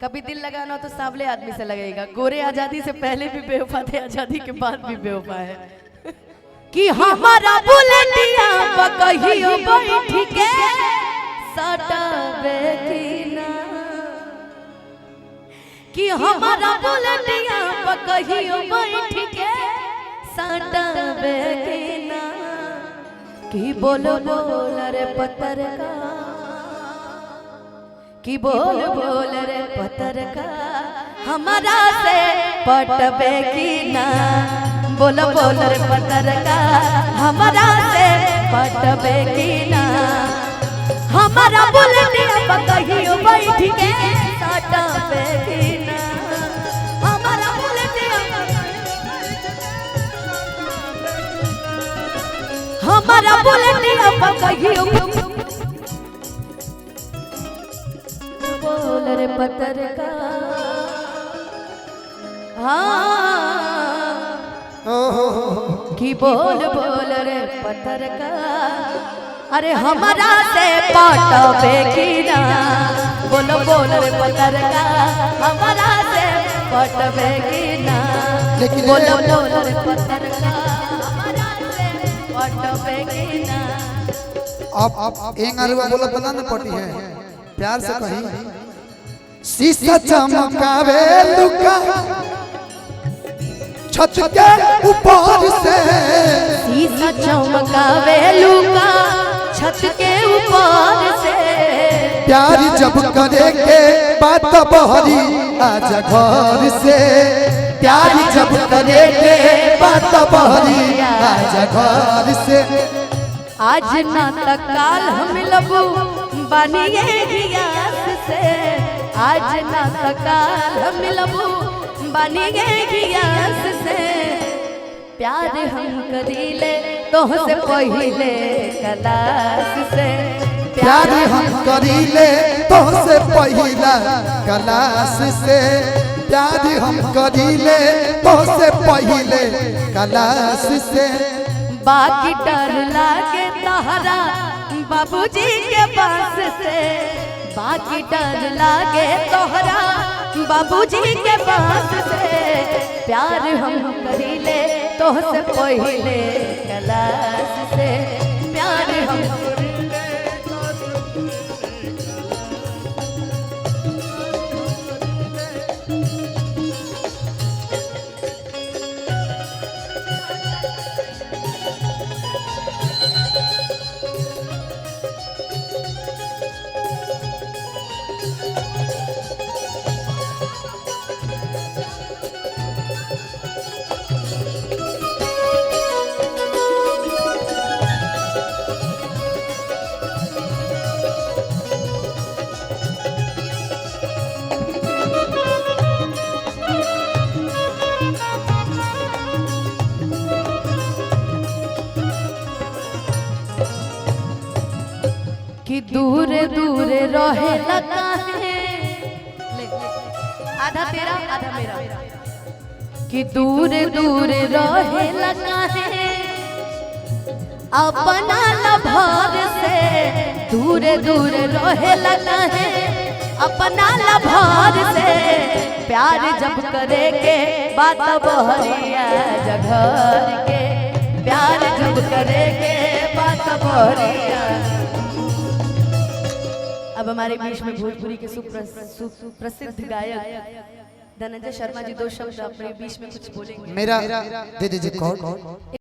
कभी दिल लगाना तो सांवले आदमी से लगेगा। गोरे आजादी से पहले भी बेवफा थे, आजादी के बाद भी बेवफा है। कि हमारा बुलेटिया कहियो बैठ के सटावे की ना, कि हमारा बुलेटिया कहियो बैठ के सटावे की ना, कि बोलो बोल रे पत्रकार, कि बोल बोल रे पत्रकार हमारा से पटबे की ना, बोलो बोल रे पत्रकार हमारा से पटबे की ना, हमारा बुलेटिया कहियो बैठ के सटावे की ना, हमारा बुलेटिया हमारा बुलेटिया कहियो बोल रे पत्रकार। हाँ कि बोल बोल रे पत्रकार अरे हमारा से पटबे की ना, बोलो बोल रे पत्रकार हमारा से पटबे की ना, बोलो बोल रे पत्रकार हमारा से पटबे की ना। आप एंगलवा बोला बना न पटी है प्यार से कही। शीशा चमकावे लुका छत के ऊपर से, शीशा चमकावे लुका छत के ऊपर से, प्यार जब करे के बात बहरी आजा घर से, प्यार जब करे के बात बहरी आजा घर से। आज ना तकाल हम लबू बनिए गियास से, आज ना तकाल हम लबू बनिए गियास से, प्यार हम करीले तोहसे पहिले क्लास से, प्यार हम करीले तोहसे पहिला क्लास से, प्यार हम करीले तोहसे पहिले क्लास से। बाकी डर लागे तहरा बाबूजी के पास से, बाकी डर लागे तोहरा बाबूजी के पास से, प्यार हम करीले तोहसे पहिले क्लास से, प्यार हम कि दूर दूर रहे लगा है, आधा तेरा आधा मेरा, कि दूर दूर रहे लगा है अपना लभर से, दूर दूर रहे लगा है अपना लभर से, प्यार जब करे के बात बहरिया जघर के, प्यार जब करे के बात बहरिया। अब हमारे बीच में भोजपुरी के सुप्रसिद्ध गायक धनंजय शर्मा जी दो शब्द अपने बीच में कुछ बोलेंगे। मेरा दे दीजिए कॉल।